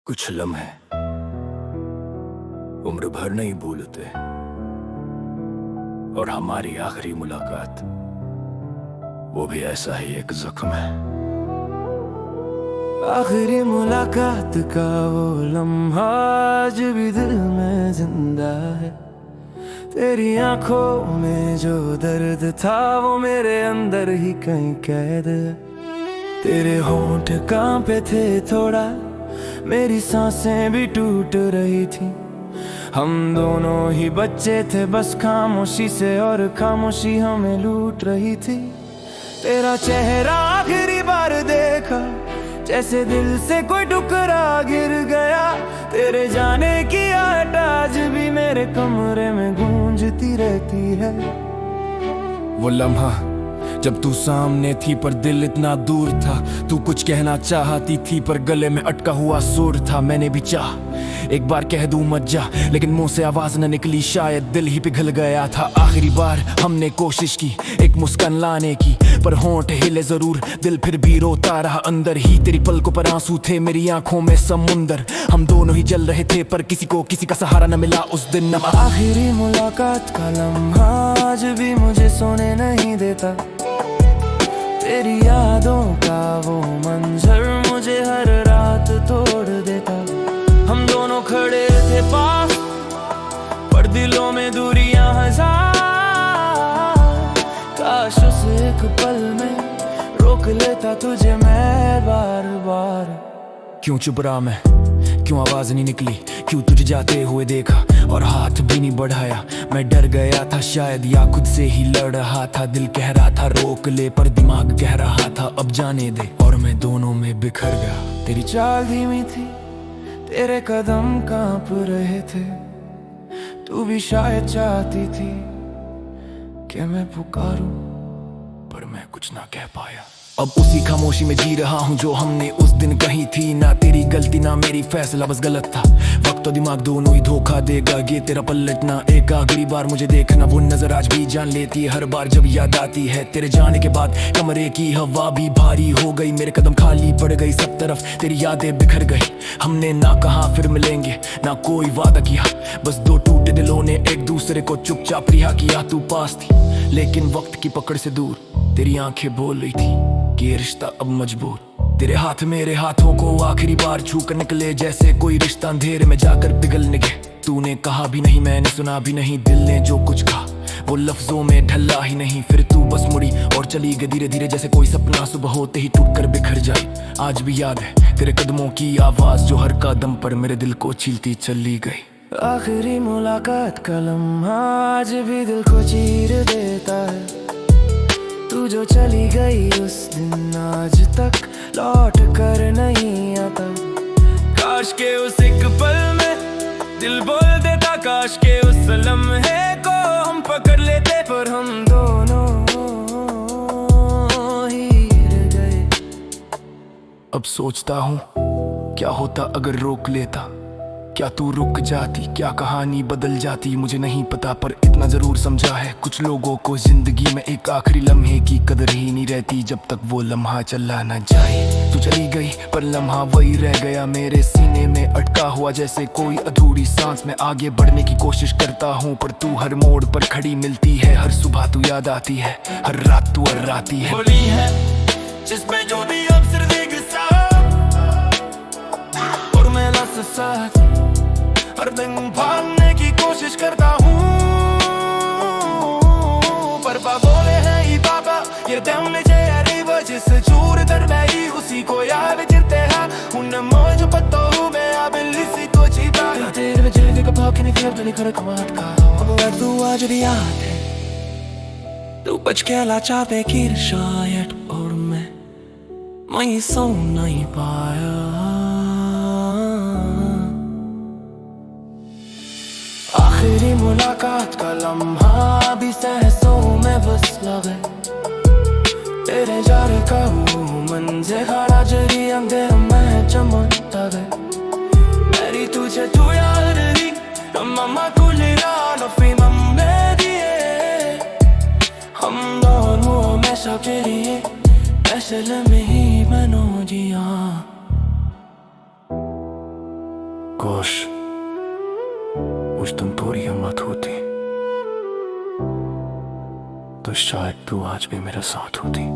कुछ लम्हे उम्र भर नहीं भूलते, और हमारी आखिरी मुलाकात वो भी ऐसा ही एक जख्म है। आखिरी मुलाकात का वो लम्हा आज भी दिल में जिंदा है। तेरी आंखों में जो दर्द था वो मेरे अंदर ही कहीं कैद है। तेरे होंठ कांपे थे थोड़ा, मेरी सांसें भी टूट रही थी। हम दोनों ही बच्चे थे बस खामोशी से, और खामोशी हमें लूट रही थी। तेरा चेहरा आखिरी बार देखा जैसे दिल से कोई टुकड़ा गिर गया। तेरे जाने की आहट आज भी मेरे कमरे में गूंजती रहती है। वो लम्हा जब तू सामने थी पर दिल इतना दूर था। तू कुछ कहना चाहती थी पर गले में अटका हुआ सुर था। मैंने भी चाह एक बार कह दूं मत जा, लेकिन मुंह से आवाज न निकली, शायद दिल ही पिघल गया था। आखिरी बार हमने कोशिश की एक मुस्कान लाने की, पर होंठ हिले जरूर, दिल फिर भी रोता रहा अंदर ही। तेरी पलकों पर आंसू थे, मेरी आंखों में समुंदर। हम दोनों ही जल रहे थे पर किसी को किसी का सहारा न मिला उस दिन। आखिरी मुलाकात का लम्हा आज भी मुझे सोने नहीं देता। तेरी यादों का वो मंजर मुझे हर रात तोड़ देता। हम दोनों खड़े थे पास पर दिलों में दूरियां हजार। काश उस एक पल में रोक लेता तुझे मैं बार बार। क्यों चुप रहा मैं, क्यों आवाज नहीं निकली, क्यों तुझे जाते हुए देखा और हाथ भी नहीं बढ़ाया। मैं डर गया था शायद, या खुद से ही लड़ रहा था। दिल कह रहा था रोक ले, पर दिमाग कह रहा था अब जाने दे, और मैं दोनों में बिखर गया। तेरी चाल धीमी थी, तेरे कदम कांप रहे थे। तू भी शायद चाहती थी कि मैं पुकारूं, पर मैं कुछ ना कह पाया। अब उसी खामोशी में जी रहा हूँ जो हमने उस दिन कही थी। ना तेरी गलती ना मेरी, फैसला बस गलत था। वक्त और दिमाग दोनों ही धोखा देगा, ये तेरा पलटना। एक आखिरी बार मुझे देखना, वो नजर आज भी जान लेती है हर बार जब याद आती है। तेरे जाने के बाद कमरे की हवा भी भारी हो गई, मेरे कदम खाली पड़ गई, सब तरफ तेरी यादें बिखर गई। हमने ना कहा फिर मिलेंगे, ना कोई वादा किया, बस दो टूटे दिलों ने एक दूसरे को चुपचाप रिहा किया। तू पास थी लेकिन वक्त की पकड़ से दूर, तेरी आंखें बोल रही थी कि ये रिश्ता अब मजबूर। तेरे हाथ मेरे हाथों को आखिरी बार छू कर निकले, जैसे कोई रिश्ता अंधेरे में जाकर पिघलने गए। तूने कहा भी नहीं, मैंने सुना भी नहीं, दिल ने जो कुछ कहा वो लफ्जों में ढला ही नहीं। फिर तू बस मुड़ी और चली गई धीरे धीरे, जैसे कोई सपना सुबह होते ही टूट कर बिखर जाए। आज भी याद है तेरे कदमों की आवाज जो हर कदम पर मेरे दिल को छीलती चली गई। आखिरी मुलाकात का लम्हा आज भी दिल को चीर देता है। तू जो चली गई उस दिन आज तक लौट कर नहीं आता। काश के उस एक पल में दिल बोल देता, काश के उस लम्हे को हम पकड़ लेते, पर हम दोनों ही रह गए। अब सोचता हूँ क्या होता अगर रोक लेता, क्या तू रुक जाती, क्या कहानी बदल जाती। मुझे नहीं पता पर इतना जरूर समझा है, कुछ लोगों को जिंदगी में एक आखिरी लम्हे की कदर ही नहीं रहती जब तक वो लम्हा चला न जाए। तू चली गई पर लम्हा वही रह गया मेरे सीने में अटका हुआ, जैसे कोई अधूरी सांस। मैं आगे बढ़ने की कोशिश करता हूँ पर तू हर मोड़ पर खड़ी मिलती है। हर सुबह तू याद आती है, हर रात तू अर्राती है। होली है जिसमें जो भी अवसर देगा और मैं लफ्ज़ साथ हर दिन भागने की कोशिश करता हूँ, पर बोले हैं ही पापा ये temne arriva जिससे चूर दर मैं उसी को याद चिंते हैं। उन मौज पत्तो हूँ मैं अब लिसी को चीता तेरे में जिले का भाव नहीं फिर नहीं कर कमात का। अब तू आज भी याद है, तू बच के ला चाहते की शायद, और मैं सो नहीं पाया। आखिरी मुलाकात का लम्हा भी सहसों में बस लगे। तेरे जार का वो मंज़र खड़ा जरी अंगे मैं चमकता गए। मेरी तुझे तू याद रही मम्मा कुलिरा नफी मम्मे दिए। हम दोनों हमेशा चलिए ऐसे लम्हे ही बनो जिया। काश उस दिन थोड़ी हिम्मत होती तो शायद तू आज भी मेरे साथ होती।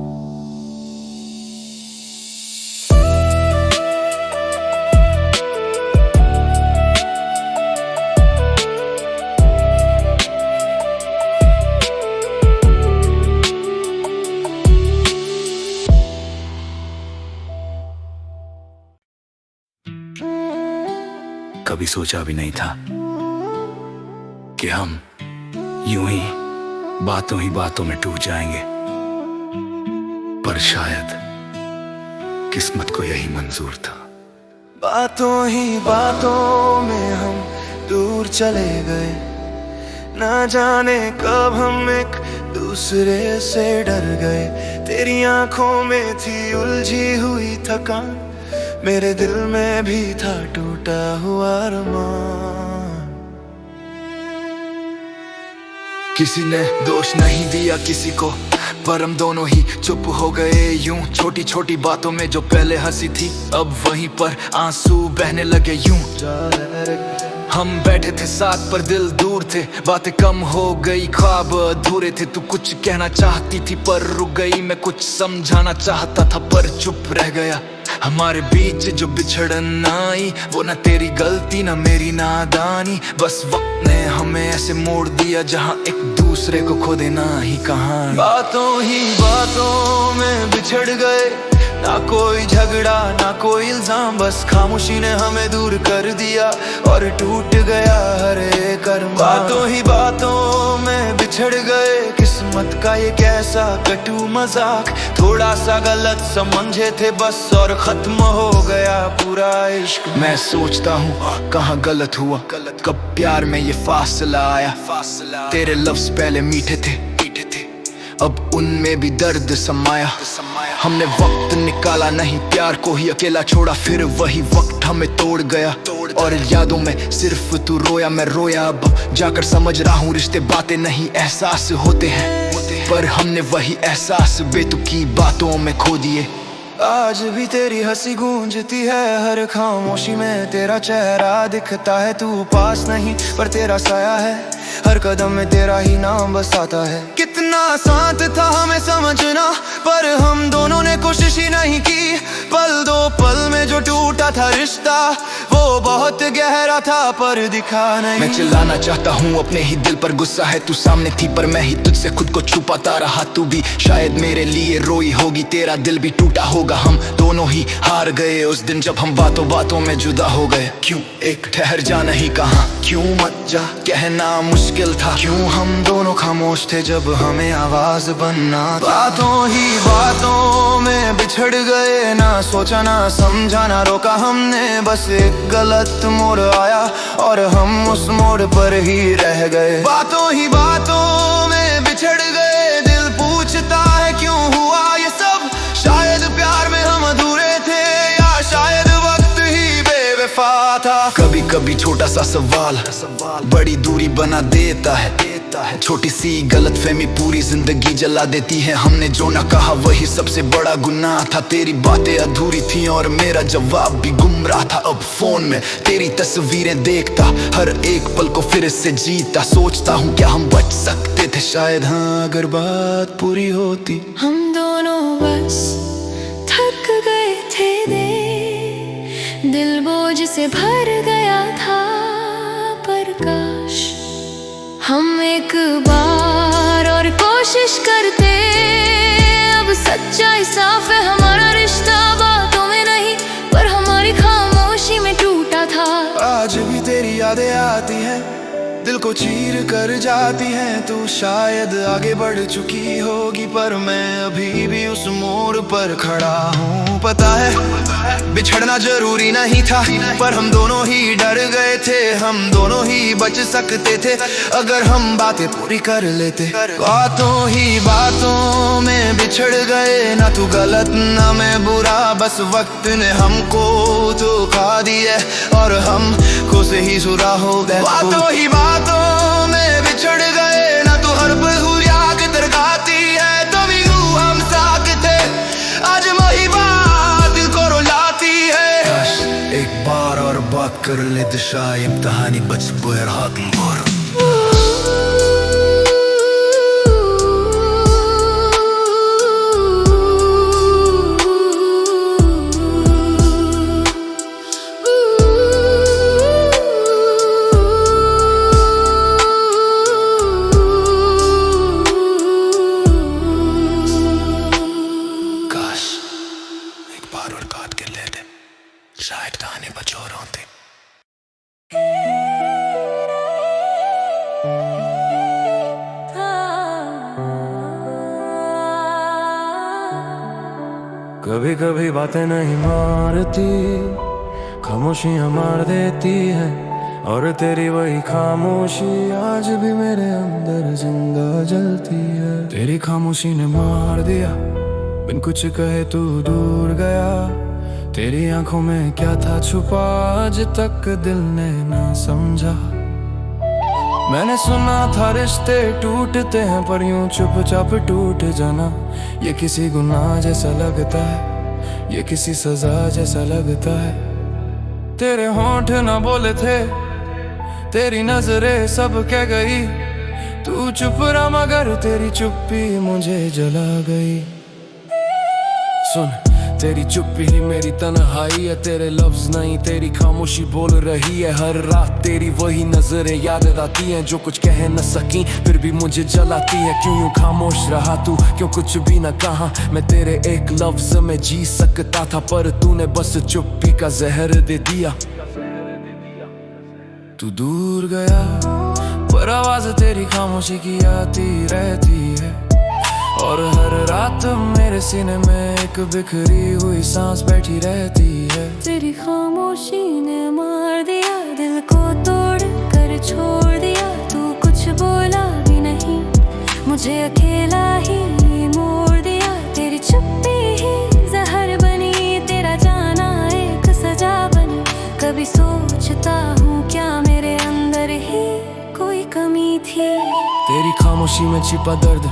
कभी सोचा भी नहीं था कि हम यूं ही बातों में टूट जाएंगे, पर शायद किस्मत को यही मंजूर था। बातों ही बातों में हम दूर चले गए, ना जाने कब हम एक दूसरे से डर गए। तेरी आंखों में थी उलझी हुई थकान, मेरे दिल में भी था टूटा हुआ अरमान। किसी ने दोष नहीं दिया किसी को, पर हम दोनों ही चुप हो गए यूं। छोटी छोटी बातों में जो पहले हंसी थी, अब वहीं पर आंसू बहने लगे यूं। हम बैठे थे साथ पर दिल दूर थे, बातें कम हो गई, ख्वाब अधूरे थे। तू कुछ कहना चाहती थी पर रुक गई, मैं कुछ समझाना चाहता था पर चुप रह गया। हमारे बीच जो बिछड़न आई, वो ना तेरी गलती ना मेरी नादानी, बस वक्त ने हमें ऐसे मोड़ दिया जहाँ एक दूसरे को खो देना ही कहानी। बातों ही बातों में बिछड़ गए, ना कोई झगड़ा ना कोई इल्जाम, बस खामोशी ने हमें दूर कर दिया और टूट गया हर एक अरमान। बातों ही बातों में बिछड़ गए, किस्मत का ये कैसा कटू मजाक। थोड़ा सा गलत समझे थे बस और खत्म हो गया पूरा इश्क। मैं सोचता हूँ कहाँ गलत हुआ, कब प्यार में ये फासला आया। तेरे लफ्ज पहले मीठे थे, अब उनमें भी दर्द समाया। हमने वक्त निकाला नहीं, प्यार को ही अकेला छोड़ा, फिर वही वक्त हमें तोड़ गया। और यादों में सिर्फ तू रोया, मैं रोया। अब जाकर समझ रहा हूँ रिश्ते बातें नहीं एहसास होते हैं, पर हमने वही एहसास बेतुकी बातों में खो दिए। आज भी तेरी हंसी गूंजती है, हर खामोशी में तेरा चेहरा दिखता है। तू पास नहीं पर तेरा साया है, हर कदम में तेरा ही नाम बस आता है। कितना आसान था हमें समझना, पर हम दोनों ने कोशिश ही नहीं की। पल दो पल में जो टूटा था रिश्ता, वो बहुत गहरा था पर दिखा नहीं। मैं चिल्लाना चाहता हूँ अपने ही दिल पर, गुस्सा है तू सामने थी पर मैं ही तुझसे खुद को छुपाता रहा। तू भी शायद मेरे लिए रोई होगी, तेरा दिल भी टूटा होगा। हम दोनों ही हार गए उस दिन जब हम बातों बातों में जुदा हो गए। क्यों एक ठहर जा नहीं कहा, क्यों मत जा कहना मुश्किल था, क्यों हम दोनों खामोश थे जब हमें आवाज बनना था। बातों ही बातों में बिछड़ गए, ना सोचा ना समझा ना रोका हमने, बस एक गलत मोड़ आया और हम उस मोड़ पर ही रह गए। बातों ही बातों में बिछड़ गए, दिल पूछता है क्यों हुआ ये सब। शायद प्यार में हम अधूरे थे, या शायद वक्त ही बेवफा था। कभी कभी छोटा सा सवाल बड़ी दूरी बना देता है। छोटी सी गलतफहमी पूरी जिंदगी जला देती है। हमने जो ना कहा वही सबसे बड़ा गुनाह था। तेरी बातें अधूरी थी और मेरा जवाब भी गुमराह था। अब फोन में तेरी तस्वीरें देखता, हर एक पल को फिर से जीता। सोचता हूँ क्या हम बच सकते थे शायद, हाँ अगर बात पूरी होती। हम दोनों बस थक गए थे दिल बोझ से भर गया था, पर काश हम एक बार और कोशिश करते। अब सच्चाई साफ है, हमारा रिश्ता बातों में नहीं पर हमारी खामोशी में टूटा था। आज भी तेरी यादें आती हैं, दिल को चीर कर जाती हैं। तू शायद आगे बढ़ चुकी होगी, पर मैं अभी भी उस मोड़ पर खड़ा हूँ। पता है बिछड़ना जरूरी नहीं था, पर हम दोनों ही डर गए थे। हम दोनों ही बच सकते थे अगर हम बातें पूरी कर लेते। बातों ही बातों में बिछड़ गए, ना तू गलत ना मैं बुरा, बस वक्त ने हमको धोखा दिया और हम खुद से ही सुरा हो गए। बातों ही बातों में बिछड़ गए, ना तू हर पल हुआ के दरगाती है। तभी हम साथ थे, आज वही बात दिल को रुलाती है। काश एक बार बार और बात कर ले दिशा इम्तहानी बच बोयर हाथ मोर और काट के ले दे शायद कहानी बचोर होते कभी कभी बातें नहीं मारती, खामोशियां मार देती है। और तेरी वही खामोशी आज भी मेरे अंदर जिंदा जलती है। तेरी खामोशी ने मार दिया, बिन कुछ कहे तू दूर गया। तेरी आंखों में क्या था छुपा आज तक दिल ने ना समझा। मैंने सुना था रिश्ते टूटते हैं पर यूं चुपचाप टूट जाना ये किसी गुनाह जैसा लगता है, ये किसी सजा जैसा लगता है। तेरे होंठ ना बोले थे, तेरी नजरें सब कह गई। तू चुप रहा मगर तेरी चुप्पी मुझे जला गई। सुन, तेरी चुप्पी ही मेरी तन्हाई है। तेरे लफ्ज नहीं तेरी खामोशी बोल रही है। हर रात तेरी वही नजरें याद आती हैं जो कुछ कह न सकी फिर भी मुझे जलाती है। क्यों यूं खामोश रहा तू, क्यों कुछ भी न कहा। मैं तेरे एक लफ्ज में जी सकता था पर तूने बस चुप्पी का जहर दे दिया। तू दूर गया पर आवाज तेरी खामोशी की आती रहती है। और हर रात मेरे सीने में एक बिखरी हुई सांस बैठी रहती है। तेरी खामोशी ने मार दिया, दिल को तोड़ कर छोड़ दिया। तू कुछ बोला भी नहीं, मुझे अकेला ही मोड़ दिया। तेरी चुप्पी ही जहर बनी, तेरा जाना एक सजा बनी। कभी सोचता हूँ क्या मेरे अंदर ही कोई कमी थी। तेरी खामोशी में छिपा दर्द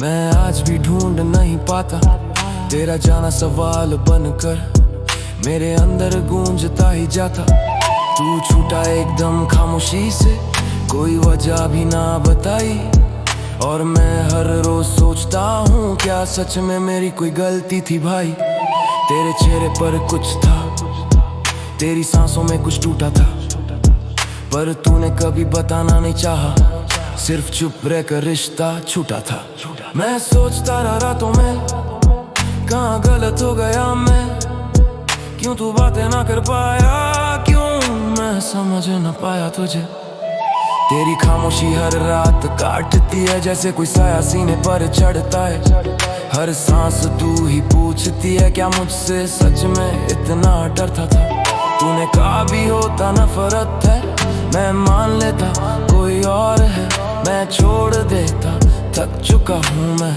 मैं आज भी ढूंढ नहीं पाता। तेरा जाना सवाल बनकर मेरे अंदर गूंजता ही जाता। तू छूटा एकदम खामोशी से, कोई वजह भी ना बताई। और मैं हर रोज सोचता हूँ क्या सच में मेरी कोई गलती थी भाई। तेरे चेहरे पर कुछ था, तेरी सांसों में कुछ टूटा था पर तूने कभी बताना नहीं चाहा। सिर्फ चुप रहकर रिश्ता छूटा था। मैं सोचता रहा रातों में कहाँ गलत हो गया मैं। क्यों तू बातें ना कर पाया, क्यों मैं समझ न पाया तुझे। तेरी खामोशी हर रात काटती है जैसे कोई साया सीने पर चढ़ता है। हर सांस तू ही पूछती है क्या मुझसे सच में इतना डरता था। तूने कहा भी होता नफरत है, मैं मान लेता कोई और है। मैं छोड़ देता, थक चुका हूँ मैं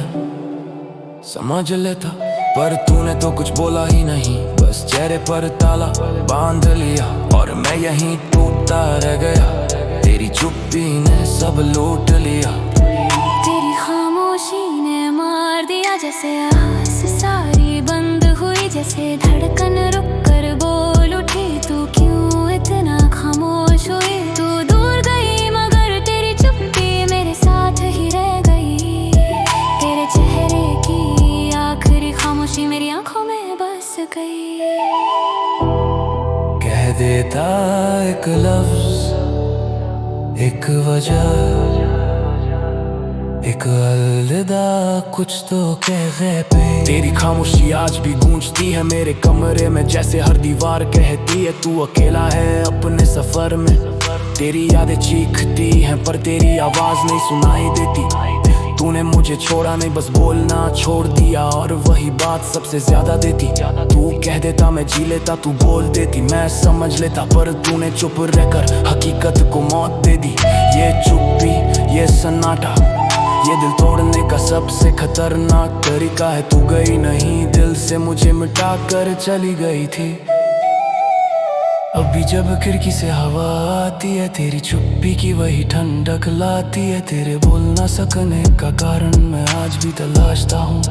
समझ लेता। पर तूने तो कुछ बोला ही नहीं, बस चेहरे पर ताला बांध लिया। और मैं यहीं टूटता रह गया, तेरी चुप्पी ने सब लूट लिया। तेरी खामोशी ने मार दिया, जैसे आस सारी बंद हुई। जैसे धड़कन रुक कर बोल उठी, तू क्यों इतना खामोश हुई। तू दूर गई मगर तेरी चुप्पी मेरे साथ ही रह गई। तेरे चेहरे की आखिरी खामोशी मेरी आंखों में बस गई। कह देता एक लफ्ज, एक वजह, एक अलविदा, कुछ तो कह गए पे। तेरी खामोशी आज भी गूंजती है मेरे कमरे में जैसे हर दीवार कहती है तू अकेला है अपने सफर में। तेरी यादें चीखती हैं पर तेरी आवाज नहीं सुनाई देती। तूने मुझे छोड़ा नहीं, बस बोलना छोड़ दिया और वही बात सबसे ज्यादा देती। तू कह देता मैं जी लेता, तू बोल देती मैं समझ लेता। पर तूने चुप रहकर हकीकत को मौत दे दी। ये चुप्पी, ये सन्नाटा, ये दिल तोड़ने का सबसे खतरनाक तरीका है। तू गई नहीं दिल से, मुझे मिटा कर चली गई थी। अभी जब खिड़की से हवा आती है, तेरी चुप्पी की वही ठंडक लाती है। तेरे बोल ना सकने का कारण मैं आज भी तलाशता हूँ,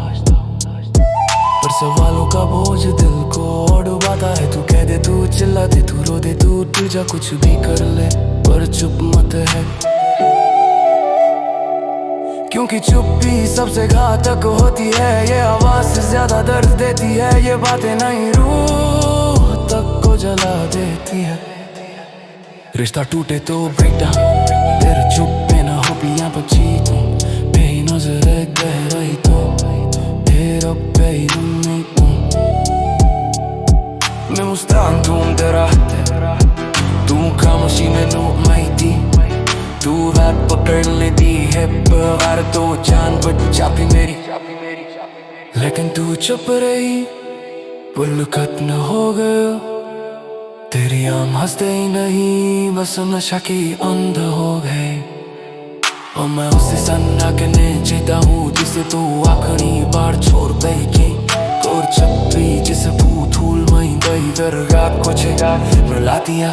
पर सवालों का बोझ दिल को डुबा आता है तू कह दे, तू चिल्ला दे, तू रो दे, तू उठ जा, कुछ भी कर ले पर चुप मत है, क्योंकि चुप्पी सबसे घातक होती है। ये आवाज से ज्यादा दर्द देती है, ये बातें नहीं रूह तक को जला देती है। रिश्ता टूटे तो ब्रेक डाउन, तेरे चुप पे ना हो पिया बची तू, बेही नजर गहराई तो तेरा बेही नहीं तू। मैं मुस्तान तू तेरा तू खामोशी में नू माइती, तू बात पकड़ने दी है बगार तो जान बचा भी मेरी, लेकिन तू चुप रही, पुल खत्म हो गया, तेरी आम हंसते ही नहीं बस नशा की अंध हो गए। और मैं उसे सन्ना के जीता हूँ जिसे तू आखिरी बार छोड़ गई, और चप्पी जिसे फूल मई गई दरगाह को मिला दिया।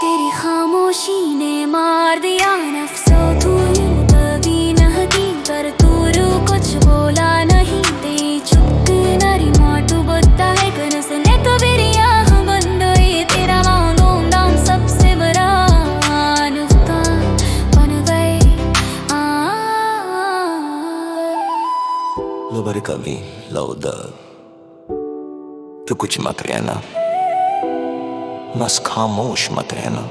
तेरी खामोशी ने मार दिया नफ्सों, तू यूं कभी न की पर तू कुछ बोला नहीं, तेरी चुप नारी माटू बता है कनसने तो बिरिया हम बंद ये तेरा मांगों दाम सबसे बड़ा नुकसान बन गए। लो बड़ी कभी लो दर्द, तू कुछ मत रहना, बस खामोश मत रहना।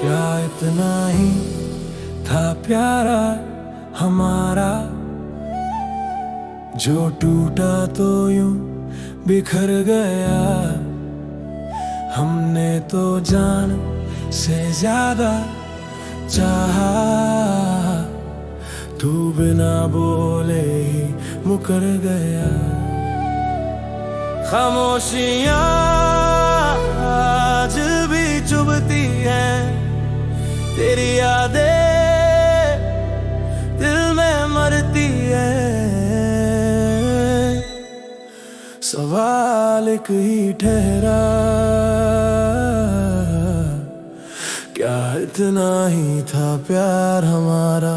क्या इतना ही था प्यारा हमारा, जो टूटा तो यूं बिखर गया। हमने तो जान से ज्यादा चाहा, तू बिना बोले ही मुकर गया। खामोशियां आज भी चुभती हैं, तेरी यादें दिल में मरती है। सवाल एक ही ठहरा, क्या इतना ही था प्यार हमारा।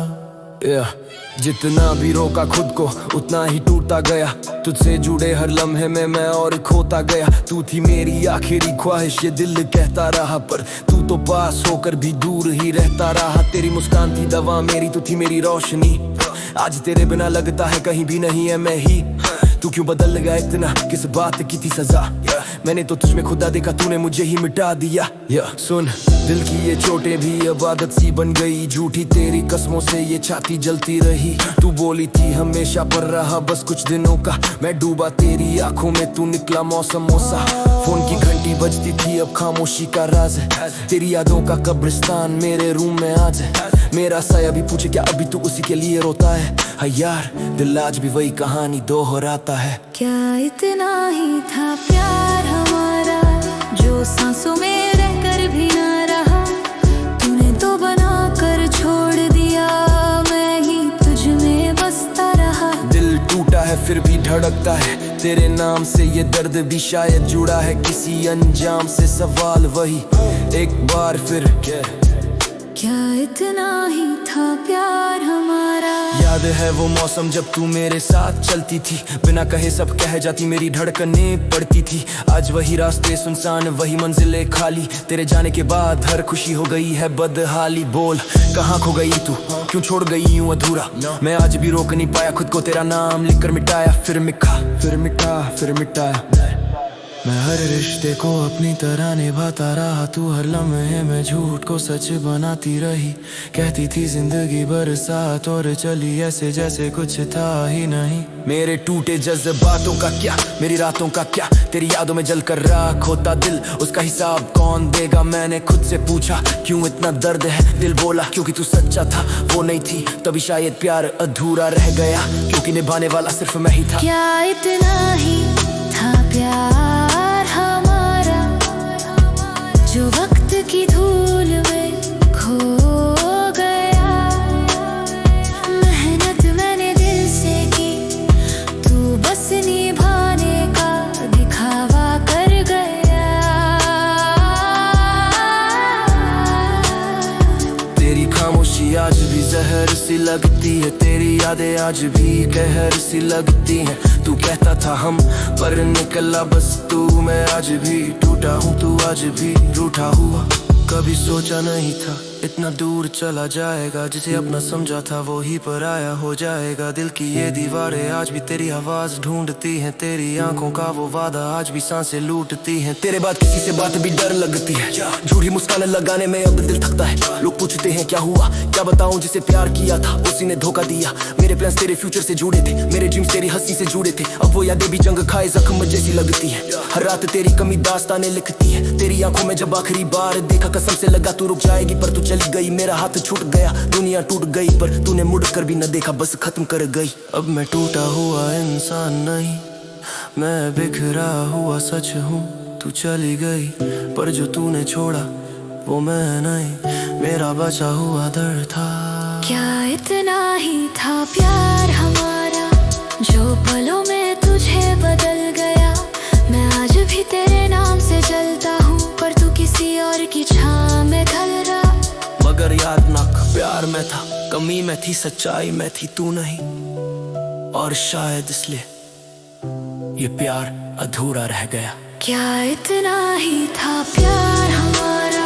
जितना भी रोका खुद को उतना ही टूटा गया, तुझसे जुड़े हर लम्हे में मैं और खोता गया। तू थी मेरी आखिरी ख्वाहिश ये दिल कहता रहा, पर तू तो पास होकर भी दूर ही रहता रहा। तेरी मुस्कान थी दवा मेरी, तू थी मेरी रोशनी, आज तेरे बिना लगता है कहीं भी नहीं है मैं ही। तू क्यों बदल गया इतना, किस बात की थी सजा, मैंने तो तुझमें खुदा देखा, तूने मुझे ही मिटा दिया। सुन दिल की ये चोटें भी अब आदत सी बन गई, झूठी तेरी कसमों से ये छाती जलती रही। तू बोली थी हमेशा पर रहा बस कुछ दिनों का, मैं डूबा तेरी आंखों में, तू निकला मौसमों सा। फोन की घंटी बजती थी अब खामोशी का राज है, तेरी यादों का कब्रिस्तान मेरे रूम में आज है। मेरा साया भी पूछे क्या अभी तू उसी के लिए रोता है, हाँ यार दिल आज भी वही कहानी दोहराता है। क्या इतना ही था प्यार हमारा, जो सांसों में रहकर भी ना रहा। तूने तो बना कर छोड़ दिया, मैं ही तुझ में बसता रहा। दिल टूटा है फिर भी धड़कता है, तेरे नाम से ये दर्द भी शायद जुड़ा है किसी अंजाम से। सवाल वही एक बार फिर, क्या इतना ही था प्यार हमारा। याद है वो मौसम जब तू मेरे साथ चलती थी, बिना कहे सब कह जाती मेरी धड़कनें पड़ती थी। आज वही रास्ते सुनसान वही मंजिलें खाली, तेरे जाने के बाद हर खुशी हो गई है बदहाली। बोल कहाँ खो गई तू, क्यों छोड़ गई यूं अधूरा, मैं आज भी रोक नहीं पाया खुद को, तेरा नाम लिखकर मिटाया फिर मिटाया। मैं हर रिश्ते को अपनी तरह निभाता रहा, तू हर लम्हे में झूठ को सच बनाती रही। कहती थी जिंदगी बरसात और चली ऐसे जैसे कुछ था ही नहीं। मेरे टूटे जज्बातों का क्या, मेरी रातों का क्या, तेरी यादों में जलकर राख होता दिल, उसका हिसाब कौन देगा। मैंने खुद से पूछा क्यों इतना दर्द है, दिल बोला क्योंकि तू सच्चा था, वो नहीं थी तभी शायद प्यार अधूरा रह गया, क्योंकि निभाने वाला सिर्फ मैं ही था। क्या इतना ही था प्यार हमारा, जो वक्त की धूल में खो गया। मेहनत मैंने दिल बस निभाने का दिखावा कर गया। तेरी खामोशी आज भी जहर सी लगती है, तेरी यादें आज भी कहर सी लगती हैं। तू कहता था हम पर निकला बस तू, मैं आज भी टूटा हूँ, तू आज भी रूठा हुआ। कभी सोचा नहीं था इतना दूर चला जाएगा, जिसे अपना समझा था वो ही पराया हो जाएगा। दिल की ये दीवारें आज भी तेरी आवाज ढूंढती हैं, तेरी आंखों का वो वादा आज भी सांसें लूटती हैं। तेरे बाद किसी से बात भी डर लगती है, झूठी मुस्कान लगाने में अब दिल थकता है। लोग पूछते हैं क्या हुआ, क्या बताऊं जिसे प्यार किया था उसी ने धोखा दिया। मेरे प्लान्स तेरे फ्यूचर से जुड़े थे, मेरे ड्रीम्स तेरी हंसी से जुड़े थे। अब वो यादें भी जंग खाए जख्म जैसी लगती है। हर रात तेरी कमी दास्तानें लिखती है, तेरी आंखों में जब आखिरी बार देखा कसम से लगा तू रुक जाएगी, पर तू चली गई। मेरा हाथ छूट गया, दुनिया टूट गई, पर तूने मुड़ कर भी न देखा, बस खत्म कर गई। अब मैं टूटा हुआ इंसान नहीं, मैं बिखरा हुआ सच हूँ। तू चली गई पर जो तूने छोड़ा वो मैं नहीं, मेरा बचा हुआ दर्द था। क्या इतना ही था प्यार हमारा, जो पलों में तुझे बदल गया। मैं आज भी तेरे नाम से जलता हूँ, पर तू किसी और की छां में ढल रहा। मगर याद ना प्यार में था, कमी में थी, सच्चाई में थी तू नहीं। और शायद इसलिए ये प्यार अधूरा रह गया। क्या इतना ही था प्यार हमारा,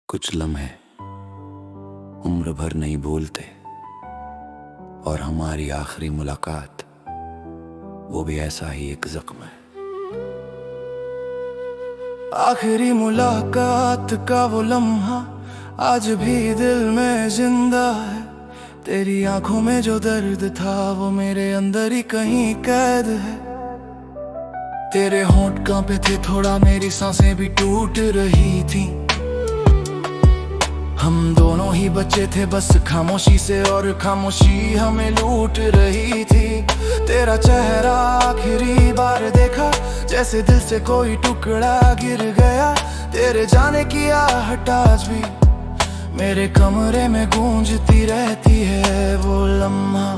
कुछ लम्हे उम्र भर नहीं भूलते, और हमारी आखिरी मुलाकात वो भी ऐसा ही एक जख्म है। आखिरी मुलाकात का वो लम्हा आज भी दिल में जिंदा है। तेरी आंखों में जो दर्द था वो मेरे अंदर ही कहीं कैद है। तेरे होंठ कांपे थे थोड़ा, मेरी सांसें भी टूट रही थी। हम दोनों ही बच्चे थे बस खामोशी से, और खामोशी हमें लूट रही थी। तेरा चेहरा आखिरी बार देखा, जैसे दिल से कोई टुकड़ा गिर गया। तेरे जाने की आहट आज भी मेरे कमरे में गूंजती रहती है। वो लम्हा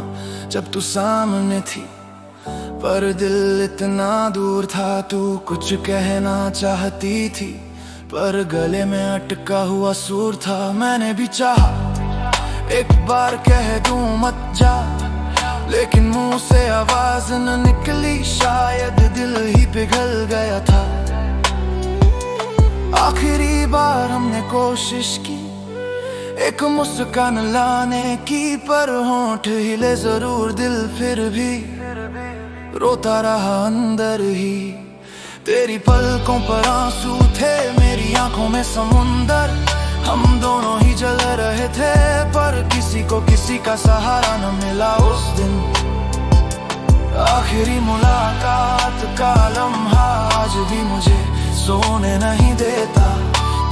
जब तू सामने थी, पर दिल इतना दूर था। तू कुछ कहना चाहती थी, पर गले में अटका हुआ सुर था। मैंने भी चाहा एक बार कह दूं मत जा, लेकिन मुंह से आवाज न निकली। शायद दिल ही पिघल गया था। आखिरी बार हमने कोशिश की एक मुस्कान लाने की, पर होंठ हिले जरूर, दिल फिर भी रोता रहा अंदर ही। तेरी पलकों पर आंसू थे, मेरी आंखों में समुंदर। हम दोनों ही जल रहे थे, पर किसी को किसी का सहारा न मिला उस दिन। आखिरी मुलाकात का लम्हा आज भी मुझे सोने नहीं देता।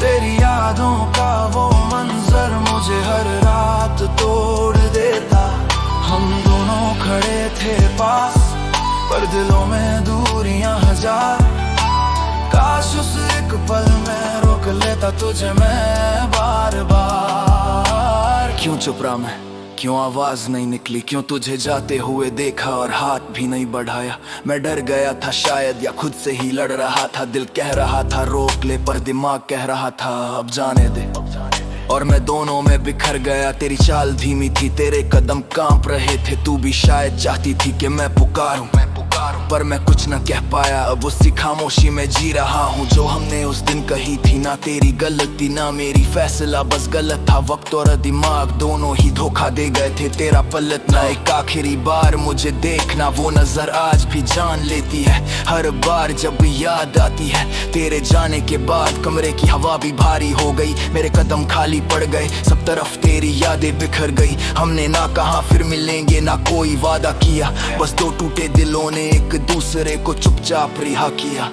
तेरी यादों का वो मंजर मुझे हर रात तोड़ देता। हम दोनों खड़े थे पास, पर दिलों में दूरियां हजार। काश उस एक पल में रोक लेता तुझे मैं बार बार। क्यों चुप रहा मैं, क्यों आवाज नहीं निकली, क्यों तुझे जाते हुए देखा और हाथ भी नहीं बढ़ाया। मैं डर गया था शायद, या खुद से ही लड़ रहा था। दिल कह रहा था रोक ले, पर दिमाग कह रहा था अब जाने दे। और मैं दोनों में बिखर गया। तेरी चाल धीमी थी, तेरे कदम कांप रहे थे। तू भी शायद चाहती थी कि मैं पुकारूं, पर मैं कुछ न कह पाया। अब उसी खामोशी में जी रहा हूँ जो हमने उस दिन कही थी। ना तेरी गलती ना मेरी, फैसला बस गलत था। वक्त और दिमाग दोनों ही धोखा दे गए थे। तेरा पलटना एक आखिरी बार मुझे देखना, वो नजर आज भी जान लेती है। हर बार जब याद आती है तेरे जाने के बाद, कमरे की हवा भी भारी हो गई। मेरे कदम खाली पड़ गए, सब तरफ तेरी यादें बिखर गई। हमने ना कहा फिर मिलेंगे, ना कोई वादा किया। बस दो टूटे दिलों ने एक दूसरे को चुपचाप रिहा किया।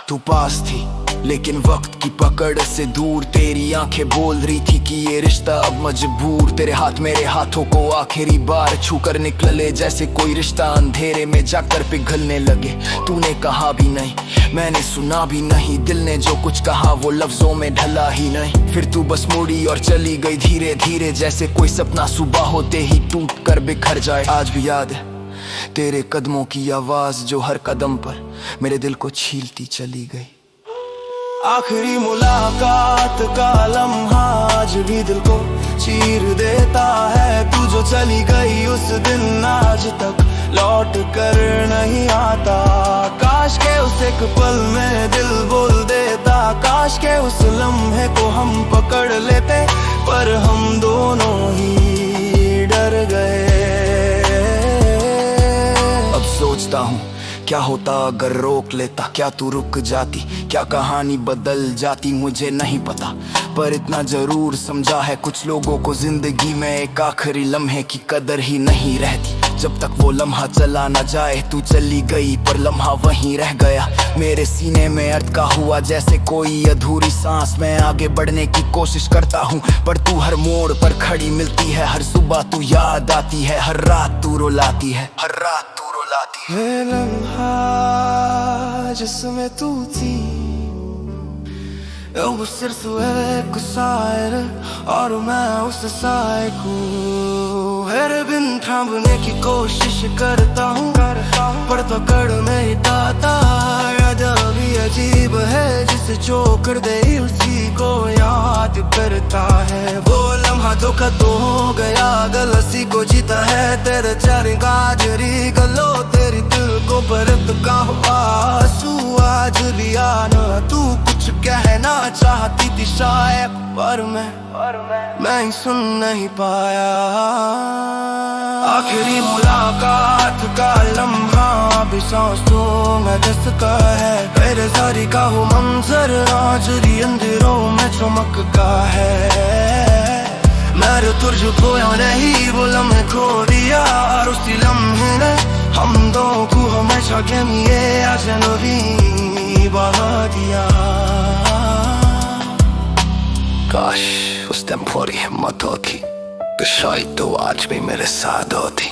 तू पास थी लेकिन वक्त की पकड़ से दूर तेरी आंखें बोल रही थी कि ये रिश्ता अब मजबूर। तेरे हाथ मेरे हाथों को आखिरी बार छूकर निकले, जैसे कोई रिश्ता अंधेरे में जाकर पिघलने लगे। तूने कहा भी नहीं, मैंने सुना भी नहीं, दिल ने जो कुछ कहा वो लफ्जों में ढला ही नहीं। फिर तू बस मुड़ी और चली गई धीरे धीरे, जैसे कोई सपना सुबह होते ही टूट कर बिखर जाए। आज भी याद है तेरे कदमों की आवाज जो हर कदम पर मेरे दिल को छीलती चली गई। आखिरी मुलाकात का लम्हा आज भी दिल को चीर देता है। तू जो चली गई उस दिन आज तक लौट कर नहीं आता। काश के उस एक पल में दिल बोल देता, काश के उस लम्हे को हम पकड़ लेते, पर हम दोनों ही डर गए। अब सोचता हूँ क्या होता अगर रोक लेता, क्या तू रुक जाती, क्या कहानी बदल जाती, मुझे नहीं पता। पर इतना जरूर समझा है कुछ लोगों को जिंदगी में एक आखिरी लम्हे की कदर ही नहीं रहती। जब तक वो लम्हा चला ना जाए, तू चली गई पर लम्हा वहीं रह गया मेरे सीने में अटका हुआ जैसे कोई अधूरी सांस। मैं आगे बढ़ने की कोशिश करता हूँ पर तू हर मोड़ पर खड़ी मिलती है। हर सुबह तू याद आती है, हर रात तू रुलाती है, हर रात तू रुलाती है। ये लम्हा जिसमें तू थी, वो सिर्फ एक सायर और मैं उस साए को हर बिन थामने की कोशिश करता हूँ, पर पकड़ नहीं पाता। याद भी अजीब है जिसे जो कर दे उसी को याद करता है। वो लम्हा धोखा तो हो गया, गलती को जीता है। तेरे चारे गाजरी गलो तेरी दिल को बरत का आंसू आज भी आना। तू कुछ कहना चाहती थी शायद, पर मैं ही सुन नहीं पाया। आखिरी मुलाकात का लम्हा भी सांसों में दस्तका है। मेरे जारी का हो मंजर आज भी अंधेरों में चमकता है। मैंने तुझे खोया नहीं, वो लम्हे खो दिया और उसी लम्हे ने हम दो को हमेशा के लिए अजनबी बना दिया। काश उस दिन पूरी हिम्मत होती तो शायद तो आज भी मेरे साथ होती।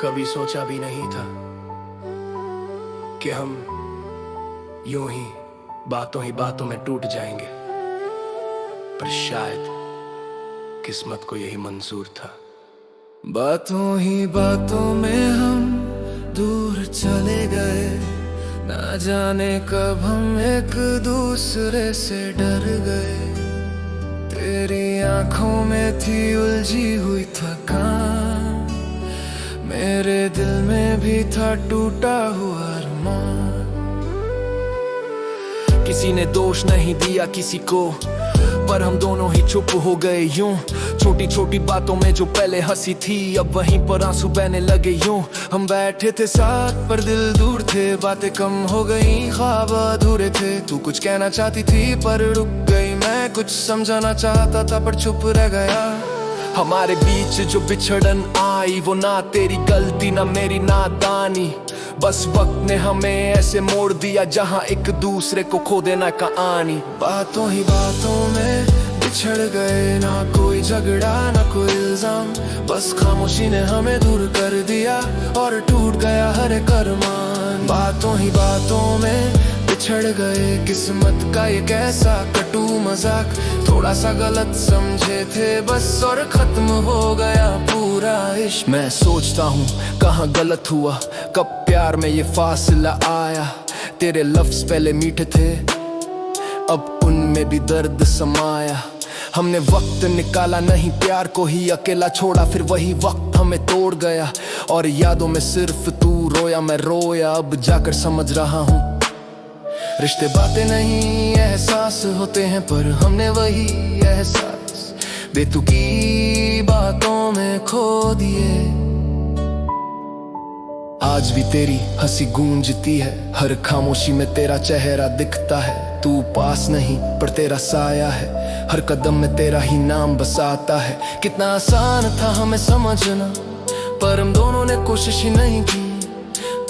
कभी सोचा भी नहीं था कि हम यूं ही बातों में टूट जाएंगे, पर शायद किस्मत को यही मंजूर था। बातों में हम दूर चले गए, ना जाने कब हम एक दूसरे से डर गए। तेरी आंखों में थी उलझी हुई थकान, मेरे दिल में भी था टूटा हुआ अरमान। किसी ने दोष नहीं दिया किसी को, पर हम दोनों ही चुप हो गए यूं। छोटी छोटी बातों में जो पहले हंसी थी, अब वहीं पर आंसू बहने लगे यूं। हम बैठे थे साथ पर दिल दूर थे, बातें कम हो गई, ख्वाब अधूरे थे। तू कुछ कहना चाहती थी पर रुक गई, मैं कुछ समझाना चाहता था पर चुप रह गया। हमारे बीच जो बिछड़न आई, वो ना तेरी गलती ना मेरी नादानी, बस वक्त ने हमें ऐसे मोड़ दिया जहां एक दूसरे को खो देना कहानी। बातों ही बातों में बिछड़ गए, ना कोई झगड़ा ना कोई इल्जाम, बस खामोशी ने हमें दूर कर दिया और टूट गया हर एक अरमान। बातों ही बातों में बिछड़ गए, किस्मत का ये कैसा कटू मजाक, थोड़ा सा गलत समझे थे बस और खत्म हो गया पूरा इश्क। मैं सोचता हूँ कहाँ गलत हुआ, कब प्यार में ये फासला आया। तेरे लफ्ज पहले मीठे थे, अब उनमें भी दर्द समाया। हमने वक्त निकाला नहीं, प्यार को ही अकेला छोड़ा, फिर वही वक्त हमें तोड़ गया। और यादों में सिर्फ तू रोया मैं रोया, अब जाकर समझ रहा हूँ रिश्ते बातें नहीं एहसास होते हैं, पर हमने वही एहसास बेतुकी बातों में खो दिए। आज भी तेरी हंसी गूंजती है, हर खामोशी में तेरा चेहरा दिखता है। तू पास नहीं पर तेरा साया है, हर कदम में तेरा ही नाम बसाता है। कितना आसान था हमें समझना, पर हम दोनों ने कोशिश ही नहीं की।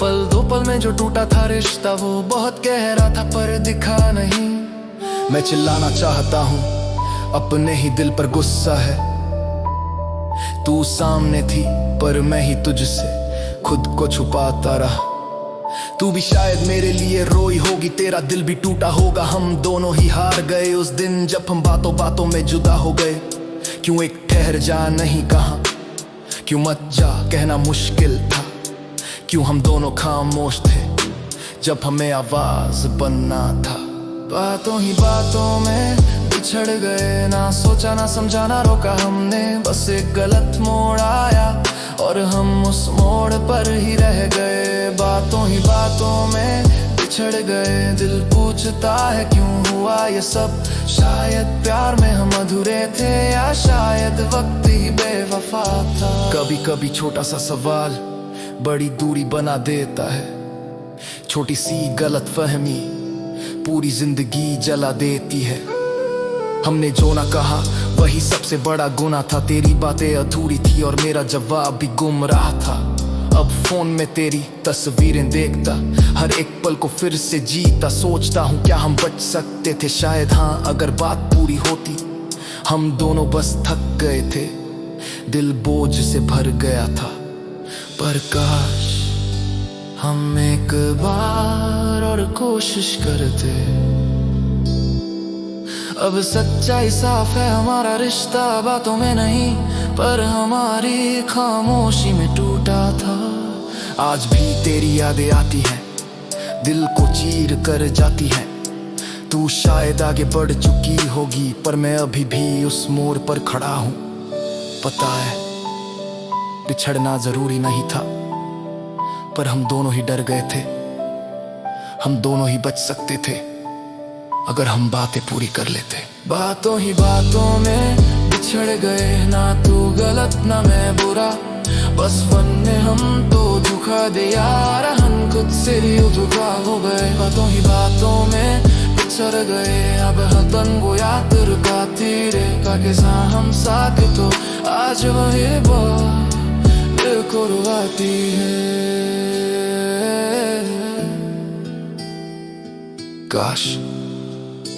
पल दो पल में जो टूटा था रिश्ता, वो बहुत गहरा था पर दिखा नहीं। मैं चिल्लाना चाहता हूँ, अपने ही दिल पर गुस्सा है। तू सामने थी पर मैं ही तुझसे खुद को छुपाता रहा। तू भी शायद मेरे लिए रोई होगी, तेरा दिल भी टूटा होगा। हम दोनों ही हार गए उस दिन जब हम बातों बातों में जुदा हो गए। क्यों एक ठहर जा नहीं कहा, क्यों मत जा कहना मुश्किल था। क्यों हम दोनों खामोश थे जब हमें आवाज बनना था। बातों ही बातों में बिछड़ गए, ना सोचा ना समझा ना रोका हमने। बस एक गलत मोड़ आया और हम उस मोड़ पर ही रह गए। बातों ही बातों में बिछड़ गए, दिल पूछता है क्यों हुआ ये सब। शायद प्यार में हम अधूरे थे, या शायद वक्त ही बेवफा था। कभी कभी छोटा सा सवाल बड़ी दूरी बना देता है। छोटी सी गलतफहमी पूरी जिंदगी जला देती है। हमने जो ना कहा वही सबसे बड़ा गुनाह था। तेरी बातें अधूरी थी और मेरा जवाब भी गुम रहा था। अब फोन में तेरी तस्वीरें देखता, हर एक पल को फिर से जीता। सोचता हूँ क्या हम बच सकते थे, शायद हाँ अगर बात पूरी होती। हम दोनों बस थक गए थे, दिल बोझ से भर गया था। पर काश हम एक बार और कोशिश करते। अब सच्चाई साफ है, हमारा रिश्ता बातों में नहीं पर हमारी खामोशी में टूटा था। आज भी तेरी यादें आती हैं, दिल को चीर कर जाती हैं। तू शायद आगे बढ़ चुकी होगी पर मैं अभी भी उस मोड़ पर खड़ा हूँ। पता है बिछड़ना जरूरी नहीं था, पर हम दोनों ही डर गए थे। हम दोनों ही बच सकते थे अगर हम बातें पूरी कर लेते। बातों ही बातों में बिछड़ गए, ना तू गलत ना मैं बुरा। बस फन ने हम तो धोखा दिया, हम खुद से ही धोखा हो गए। बातों ही बातों में बिछड़ गए, अब हतन वो याद रुकाती रे काके सा हम साथ तो आज वही बात दिल को रुलाती है। काश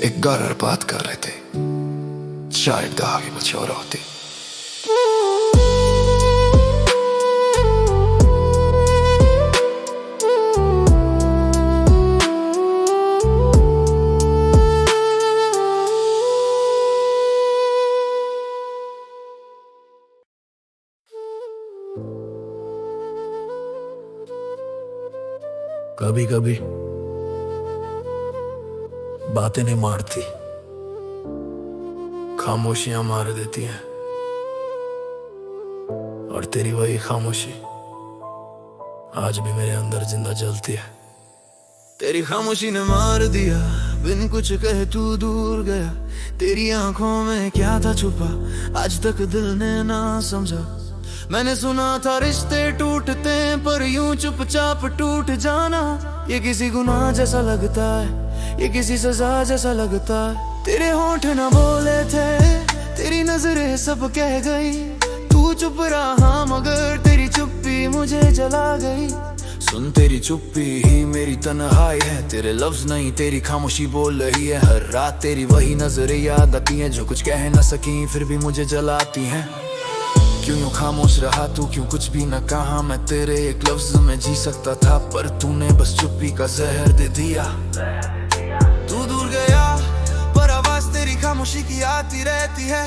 एक बार और बात कर लेते, शायद आगे कुछ और होते। कभी कभी बातें नहीं मारती, खामोशियां मार देती हैं। और तेरी वही खामोशी आज भी मेरे अंदर जिंदा जलती है। तेरी खामोशी ने मार दिया, बिन कुछ कहे तू दूर गया। तेरी आंखों में क्या था छुपा, आज तक दिल ने ना समझा। मैंने सुना था रिश्ते टूटते हैं, पर यूं चुपचाप टूट जाना ये किसी गुनाह जैसा लगता है, ये किसी सजा जैसा लगता है। तेरे होंठ न बोले थे, तेरी नजरें सब कह गई। तू चुप रहा मगर तेरी चुप्पी मुझे जला गई। सुन तेरी चुप्पी ही मेरी तन्हाई है, तेरे लफ्ज नहीं तेरी खामोशी बोल रही है। हर रात तेरी वही नजरें याद आती हैं, जो कुछ कह न सकी फिर भी मुझे जलाती हैं। क्यों यूं खामोश रहा तू, क्यों कुछ भी न कहा। मैं तेरे एक लफ्ज में जी सकता था, पर तूने बस चुप्पी का जहर दे दिया। तू दूर गया पर आवाज तेरी खामोशी की आती रहती है।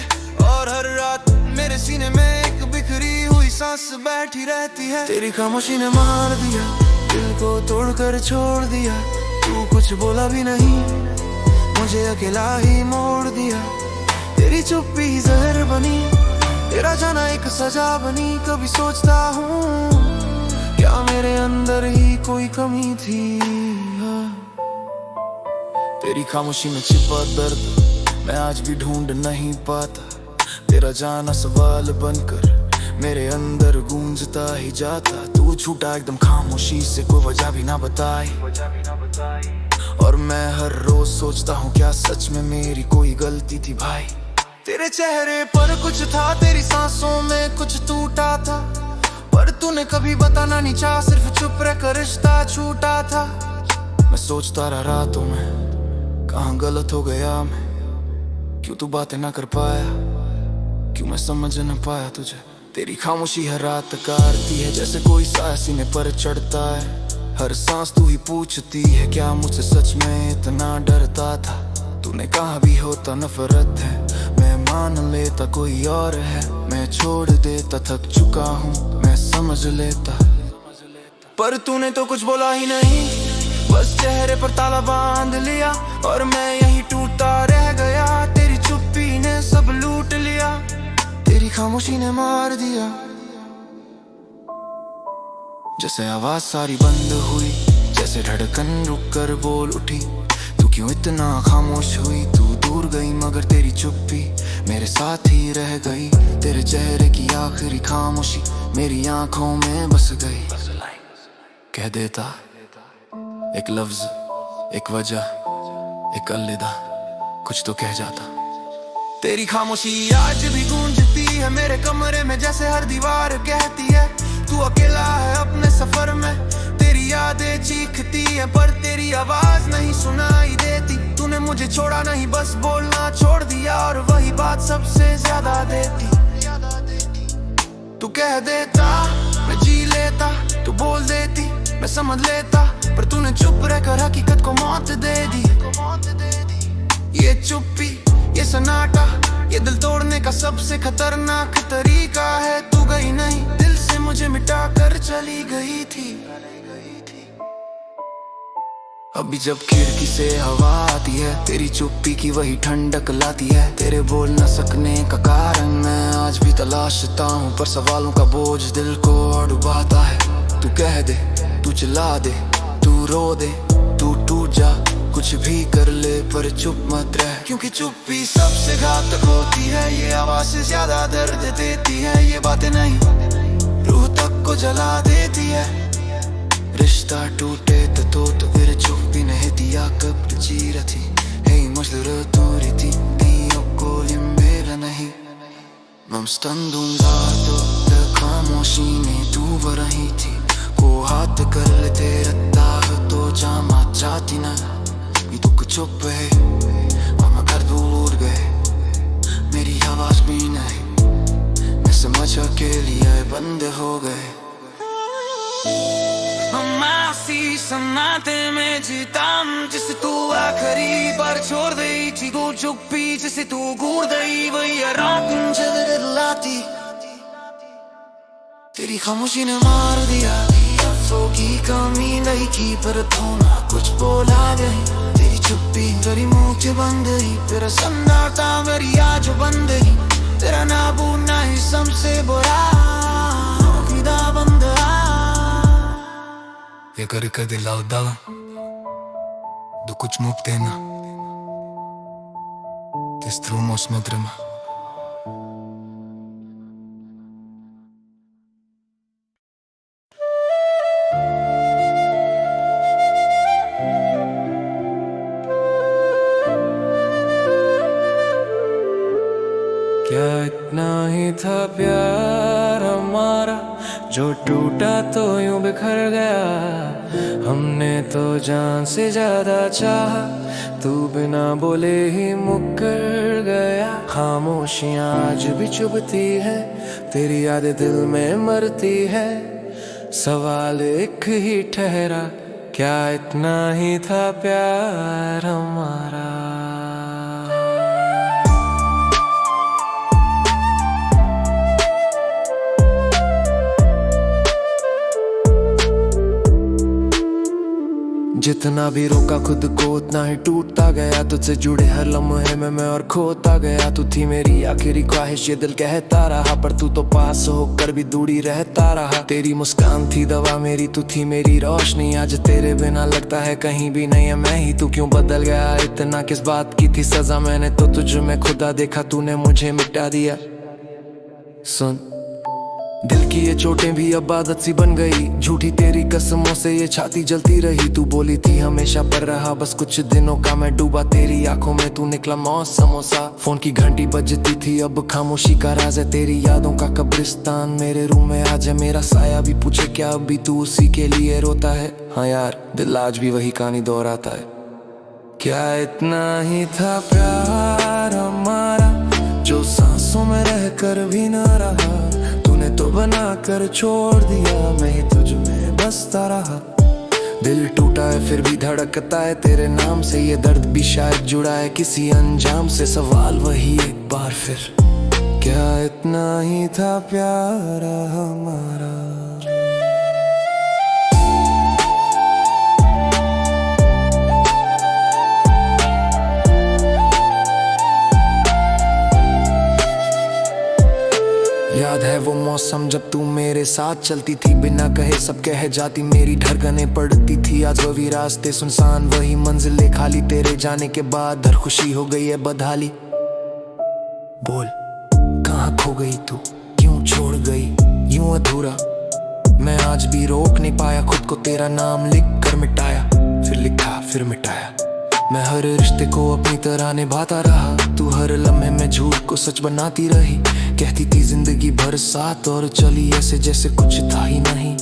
और हर रात मेरे सीने में एक बिखरी हुई सांस बैठी रहती है। तेरी खामोशी ने मार दिया, दिल को तोड़कर छोड़ दिया। तू कुछ बोला भी नहीं, मुझे अकेला ही मोड़ दिया। तेरी चुप्पी ही जहर बनी, तेरा जाना एक सजा बनी। कभी सोचता हूँ क्या मेरे अंदर ही कोई कमी थी। तेरी खामोशी में छिपा दर्द मैं आज भी ढूंढ नहीं पाता। तेरा जाना सवाल बनकर मेरे अंदर गूंजता ही जाता। तू छूटा एकदम खामोशी से, कोई वजह भी ना बताई। और मैं हर रोज सोचता हूँ क्या सच में मेरी कोई गलती थी भाई। तेरे चेहरे पर कुछ था, तेरी सांसों में कुछ टूटा था, पर तूने कभी बताना नहीं चाहा, सिर्फ चुप रहकर रिश्ता छूटा था। मैं सोचता रहा रातों में, कहाँ गलत हो गया मैं, क्यों तू बातें ना कर पाया, क्यों मैं समझ न पाया तुझे। तेरी खामोशी हर रात काटती है, जैसे कोई साया सीने पर चढ़ता है। हर सांस तू ही पूछती है, क्या मुझसे सच में इतना डरता था। तूने कहा भी होता नफरत है, मैं मान लेता कोई और है। मैं छोड़ देता, थक चुका हूँ मैं समझ लेता, पर तूने तो कुछ बोला ही नहीं। बस चेहरे पर ताला बांध लिया, और मैं यही टूटा रह गया। तेरी चुप्पी ने सब लूट लिया, तेरी खामोशी ने मार दिया। जैसे आवाज सारी बंद हुई, जैसे धड़कन रुक कर बोल उठी। तू क्यों इतना खामोश हुई, तू दूर गई मगर तेरी चुप्पी मेरे साथ ही रह गई। तेरे चेहरे की आखिरी खामोशी मेरी आंखों में बस गई। कह देता एक लफ्ज, एक वजह, एक अलविदा, कुछ तो कह जाता। तेरी खामोशी आज भी गूंजती है मेरे कमरे में, जैसे हर दीवार कहती है तू अकेला है अपने सफर में। तेरी यादें चीखती है पर तेरी आवाज नहीं सुनाई देती। तूने मुझे छोड़ा नहीं, बस बोलना छोड़ दिया, और वही बात सबसे ज्यादा देती। तू कह देता मैं जी लेता, तू बोल देती मैं समझ लेता, पर तूने चुप रहकर हकीकत को मौत दे दी। ये चुप्पी, ये सन्नाटा, ये दिल तोड़ने का सबसे खतरनाक तरीका है। तू गई नहीं, दिल से मुझे मिटा कर चली गई थी। अभी जब खिड़की से हवा आती है, तेरी चुप्पी की वही ठंडक लाती है। तेरे बोल न सकने का कारण मैं आज भी तलाशता हूँ, पर सवालों का बोझ दिल को और डुबाता है। तू कह दे, तू चिल्ला दे, तू रो दे, तू टूट जा, कुछ भी कर ले पर चुप मत रह, क्योंकि चुप्पी सबसे घातक होती है। ये आवाज से ज्यादा दर्द देती है, ये बातें नहीं रूह तक को जला देती है। रिश्ता टूटे तो फिर चुप्पी नहीं दिया कब चीरती. Hej, možda röturiti Ni okolje mera nahi Mam standum zato Da खामोशी में तू वो रही थी को हाथ कर ले तेरा ताह तो जामा चाहती ना ये दुख चुप है मामा घर दूर गए मेरी आवाज भी नहीं मैं समझ अकेली आए बंद हो गए मासी सन्नाटे में जीता जिसे तू आखिरी बार छोड़ गई थी तू चुप्पी जिसे तू घूर गई वही रात मुझे लाती तेरी खामोशी ने मार दिया अफसों की कमी नहीं की पर थोड़ा कुछ बोला गई तेरी चुप्पी तेरी मुंह के बंद गई तेरा सन्नाटा मेरी आज बंद गई तेरा ना भूलना ही सबसे बुरा विदा बंद Я къде отдавам Докуч му птена Те струмо смотрема क्या इतना ही था प्यार हमारा जो टूटा तो यूं बिखर गया हमने तो जान से ज्यादा चाहा तू बिना बोले ही मुकर गया खामोशियां आज भी चुभती है तेरी यादें दिल में मरती है सवाल एक ही ठहरा क्या इतना ही था प्यार हमारा जितना भी रोका खुद को उतना ही टूटता गया तुझसे जुड़े हर लम्हे में मैं और खोता गया तू थी मेरी आखिरी ख्वाहिश ये दिल कहता रहा पर तू तो पास होकर भी दूरी रहता रहा तेरी मुस्कान थी दवा मेरी तू थी मेरी रोशनी आज तेरे बिना लगता है कहीं भी नहीं है मैं ही तू क्यों बदल गया इतना किस बात की थी सजा मैंने तो तुझ में खुदा देखा तूने मुझे मिटा दिया सुन दिल की ये चोटें भी अब आदत सी बन गई, झूठी तेरी कसमों से ये छाती जलती रही। तू बोली थी हमेशा पर रहा बस कुछ दिनों का मैं डूबा तेरी आंखों में, तू निकला मौत समोसा। फोन की घंटी बजती थी अब खामोशी का राज है, तेरी यादों का कब्रिस्तान मेरे रूम में आज है। मेरा साया भी पूछे क्या अब भी तू उसी के लिए रोता है। हाँ यार दिल आज भी वही कहानी दोहराता है। क्या इतना ही था प्यार हमारा जो सांसों में रहकर भी न रहा, तूने तो बना कर छोड़ दिया, मैं ही तुझ में बसता रहा। दिल टूटा है फिर भी धड़कता है तेरे नाम से, ये दर्द भी शायद जुड़ा है किसी अंजाम से। सवाल वही एक बार फिर, क्या इतना ही था प्यार हमारा। याद है वो मौसम जब तू मेरे साथ चलती थी, बिना कहे सब कह जाती, मेरी धड़कनें पड़ती थी। आज वही रास्ते सुनसान वही मंजिलें खाली, तेरे जाने के बाद हर खुशी हो गई है बदहाली। बोल कहाँ खो गई तू, क्यों छोड़ गई यूं अधूरा। मैं आज भी रोक नहीं पाया खुद को, तेरा नाम लिख कर मिटाया, फिर लिखा फिर मिटाया। मैं हर रिश्ते को अपनी तरह निभाता रहा, तू हर लम्हे में झूठ को सच बनाती रही। कहती थी जिंदगी भर साथ और चली ऐसे जैसे कुछ था ही नहीं।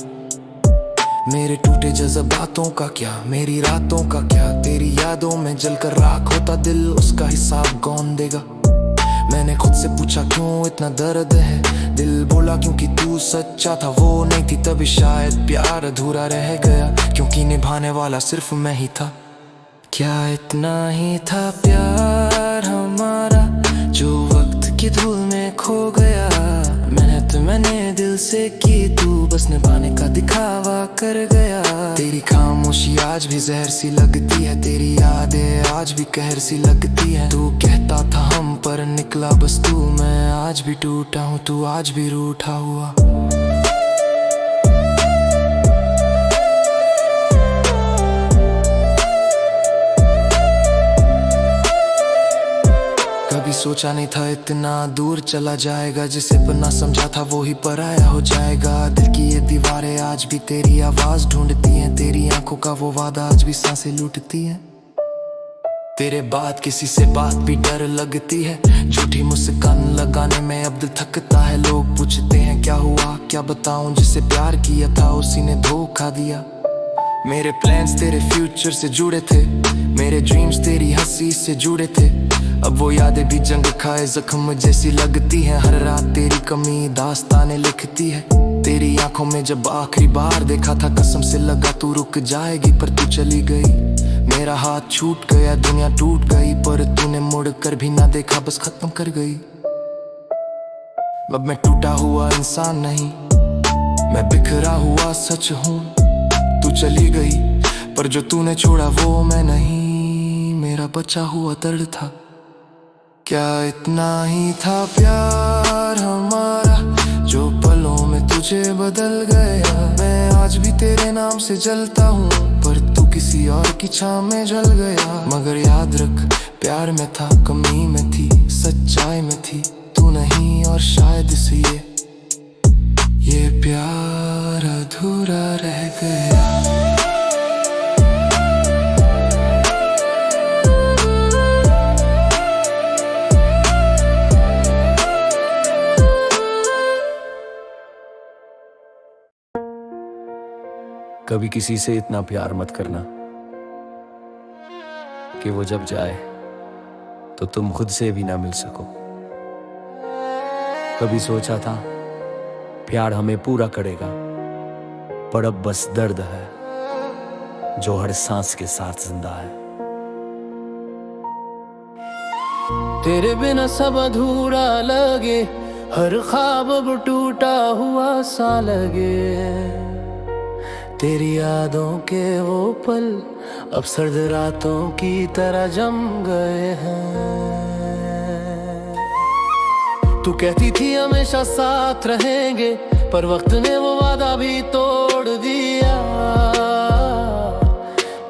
मेरे टूटे जज्बातों का क्या, मेरी रातों का क्या, तेरी यादों में जलकर राख होता दिल, उसका हिसाब कौन देगा। मैंने खुद से पूछा क्यों इतना दर्द है, दिल बोला क्योंकि तू सच्चा था, वो नहीं थी तभी शायद प्यार अधूरा रह गया, क्योंकि निभाने वाला सिर्फ मैं ही था। क्या इतना ही था प्यार हमारा जो वक्त की धूल में खो गया। मैंने दिल से की, तू बस निभाने का दिखावा कर गया। तेरी खामोशी आज भी जहर सी लगती है, तेरी यादें आज भी कहर सी लगती है। तू कहता था हम पर निकला बस तू, मैं आज भी टूटा हूँ, तू आज भी रूठा हुआ। कभी सोचा नहीं था इतना दूर चला जाएगा, जिसे पन्ना समझा था वो ही पराया हो जाएगा। दिल की ये दीवारें आज भी तेरी आवाज ढूंढती हैं, तेरी आंखों का वो वादा आज भी सांसें लूटती हैं। तेरे बाद किसी से बात भी डर लगती है, झूठी मुस्कान लगाने में अब दिल थकता है। लोग पूछते हैं क्या हुआ, क्या बताऊं, जिसे प्यार किया था उसी ने धोखा दिया। मेरे प्लान्स तेरे फ्यूचर से जुड़े थे, मेरे ड्रीम्स तेरी हंसी से जुड़े थे। अब वो यादें भी जंग खाए जख्म जैसी लगती हैं, हर रात तेरी कमी दास्तानें लिखती है। तेरी आंखों में जब आखिरी बार देखा था कसम से लगा तू रुक जाएगी, पर तू चली गई। मेरा हाथ छूट गया, दुनिया टूट गई, पर तूने मुड़ कर भी ना देखा, बस खत्म कर गई। अब मैं टूटा हुआ इंसान नहीं, मैं बिखरा हुआ सच हूँ। तू चली गई पर जो तूने छोड़ा वो मैं नहीं, मेरा बचा हुआ दर्द था। क्या इतना ही था प्यार हमारा जो पलों में तुझे बदल गया। मैं आज भी तेरे नाम से जलता हूँ, पर तू किसी और की छाँव में जल गया। मगर याद रख प्यार में था, कमी में थी, सच्चाई में थी तू नहीं, और शायद इसलिए ये प्यार अधूरा रह गया। कभी किसी से इतना प्यार मत करना कि वो जब जाए तो तुम खुद से भी ना मिल सको। कभी सोचा था प्यार हमें पूरा करेगा, पर अब बस दर्द है जो हर सांस के साथ जिंदा है। तेरे बिना सब अधूरा लगे, हर ख्वाब अब टूटा हुआ सा लगे। तेरी यादों के वो पल अब सर्द रातों की तरह जम गए हैं। तू कहती थी हमेशा साथ रहेंगे, पर वक्त ने वो वादा भी तोड़ दिया।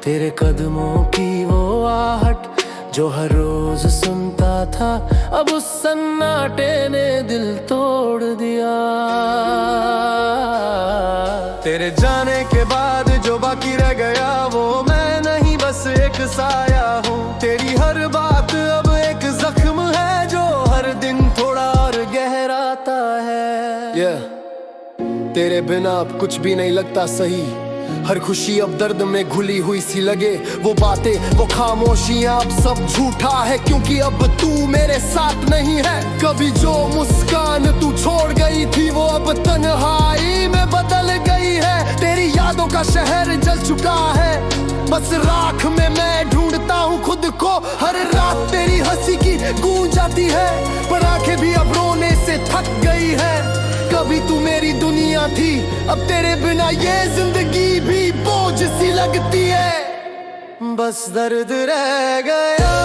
तेरे कदमों की वो आहट जो हर रोज सुनता था, अब उस सन्नाटे ने दिल तोड़ दिया। तेरे जाने के बाद जो बाकी रह गया वो मैं नहीं, बस एक साया हूँ। तेरी हर बात अब एक जख्म है जो हर दिन थोड़ा और गहराता है। तेरे बिना अब कुछ भी नहीं लगता सही, हर खुशी अब दर्द में घुली हुई सी लगे। वो बातें वो खामोशियां अब सब झूठा है, क्योंकि अब तू मेरे साथ नहीं है। कभी जो मुस्कान तू छोड़ गई थी वो अब तन्हाई में बदल गई है। तेरी यादों का शहर जल चुका है, बस राख में मैं ढूंढता हूँ खुद को। हर रात तेरी हंसी की गूंज आती है, पर आंखें भी अब रोने से थक गई है। कभी तू मेरी दुनिया थी, अब तेरे बिना ये जिंदगी भी बोझ सी लगती है। बस दर्द रह गया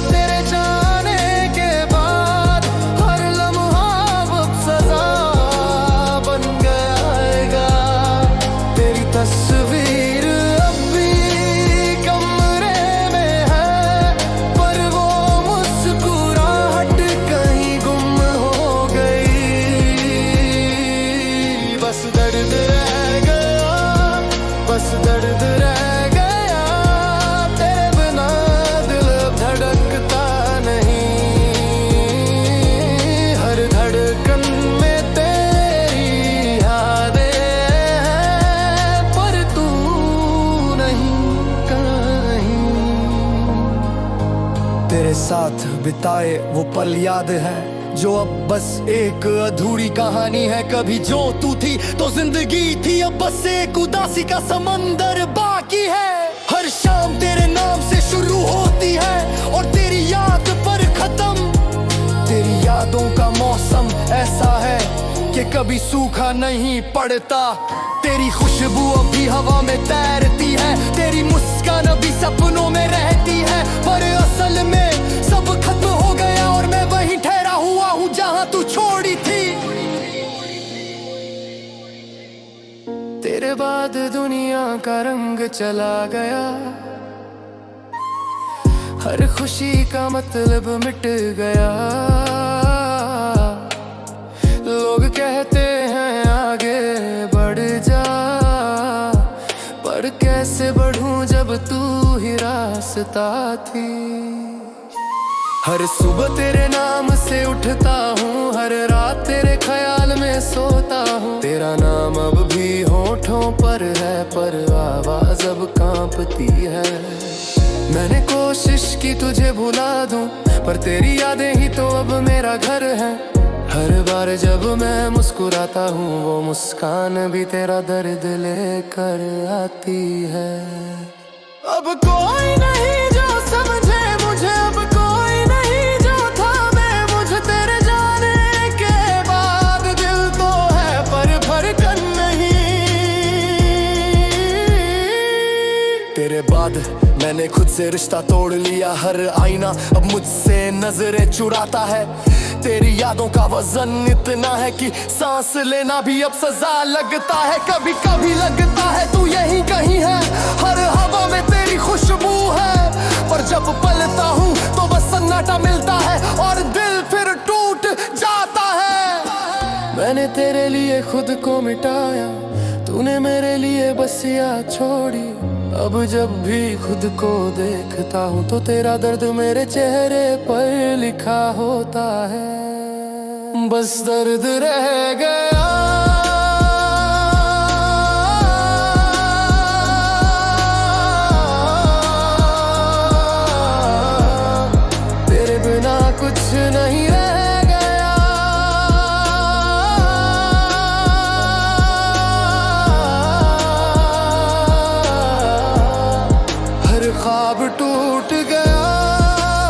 तेरे जाने के बाद, हर लम्हा अब सजा बन गया। तेरी तस्वीर अब भी कमरे में है, पर वो मुस्कुराहट कहीं गुम हो गई। बस दर्द रह गया, बस दर्द रह गया, तेरे बिना दिल धड़कता नहीं। हर धड़कन में तेरी यादें हैं, पर तू नहीं कहीं। तेरे साथ बिताए वो पल याद है जो अब बस एक अधूरी कहानी है। कभी जो तू थी तो जिंदगी थी, अब बस एक उदासी का समंदर बाकी है। हर शाम तेरे नाम से शुरू होती है और तेरी याद पर खत्म। तेरी यादों का मौसम ऐसा है कि कभी सूखा नहीं पड़ता। तेरी खुशबू अभी हवा में तैरती है, तेरी मुस्कान अभी सपनों में रहती है। पर असल में सब खत्म हो गया और मैं वहीं ठहरा हुआ हूँ जहाँ तू छोड़ी थी। तेरे बाद दुनिया का रंग चला गया, हर खुशी का मतलब मिट गया। लोग कहते हैं आगे बढ़ जा, पर कैसे बढ़ूं जब तू ही रास्ता थी। हर सुबह तेरे नाम से उठता हूँ, हर रात तेरे ख्याल में सोता हूँ। तेरा नाम अब भी होठों पर है, पर आवाज अब कांपती है। मैंने कोशिश की तुझे भुला दूं, पर तेरी यादें ही तो अब मेरा घर है। हर बार जब मैं मुस्कुराता हूँ वो मुस्कान भी तेरा दर्द लेकर आती है। अब कोई नहीं जो समझे मुझे, अब कोई नहीं जो थामे मुझे। तेरे जाने के बाद दिल तो है पर धड़कन नहीं। तेरे बाद मैंने खुद से रिश्ता तोड़ लिया, हर आईना अब मुझसे नजरें चुराता है। तेरी यादों का वजन इतना है कि सांस लेना भी अब सजा लगता है। कभी कभी लगता है तू यहीं कहीं है, हर हवा में तेरी खुशबू है। पर जब पलता हूँ तो बस सन्नाटा मिलता है और दिल फिर टूट जाता है। मैंने तेरे लिए खुद को मिटाया, तूने मेरे लिए बस याद छोड़ी। अब जब भी खुद को देखता हूँ तो तेरा दर्द मेरे चेहरे पर लिखा होता है। बस दर्द रह गया, तेरे बिना कुछ नहीं रह गया। हर ख्वाब टूट गया,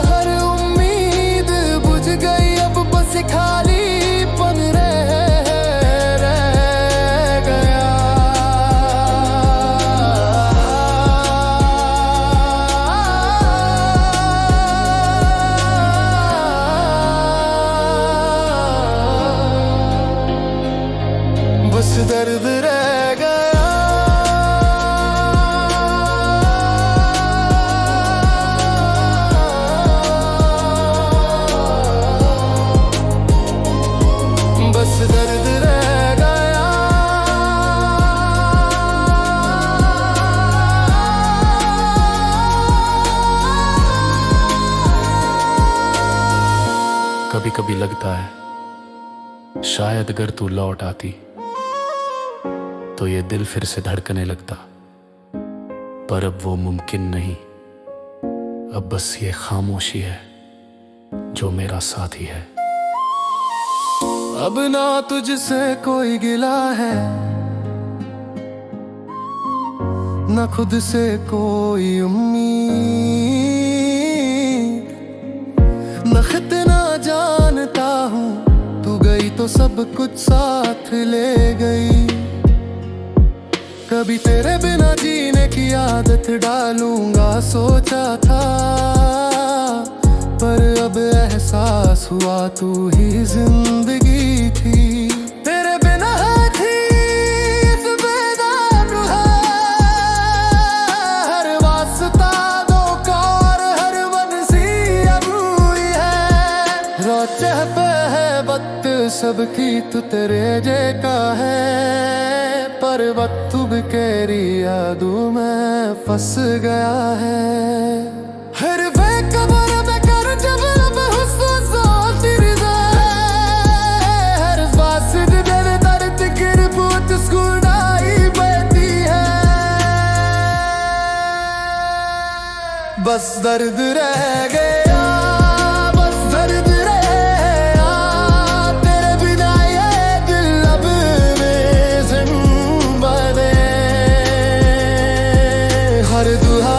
हर उम्मीद बुझ गई, अब बस खालीपन रह गया। कभी कभी लगता है शायद अगर तू लौट आती तो ये दिल फिर से धड़कने लगता, पर अब वो मुमकिन नहीं। अब बस ये खामोशी है जो मेरा साथी है। अब ना तुझसे कोई गिला है, ना खुद से कोई उम्मीद, न कितना जानता हूँ तू गई तो सब कुछ साथ ले गई। कभी तेरे बिना जीने की आदत डालूंगा सोचा था, पर अब एहसास हुआ तू ही जिंदगी थी। तेरे बिना थी बेदार है, हर वास्ता दो कार, हर बंसी अबूई है। रोचे पे है वक्त सबकी तू तेरे जेका है, पर वक्त केरी यादों में फंस गया है। हर बेकबर में कर जब लब हुस्न तेरी हर वासिद दिल दर्द गिर बूत स्कूनाई बहती है। बस दर्द रह गया, बस दर्द रह गया, तेरे बिना ये दिल अब में जिंदा दे। हर दुआ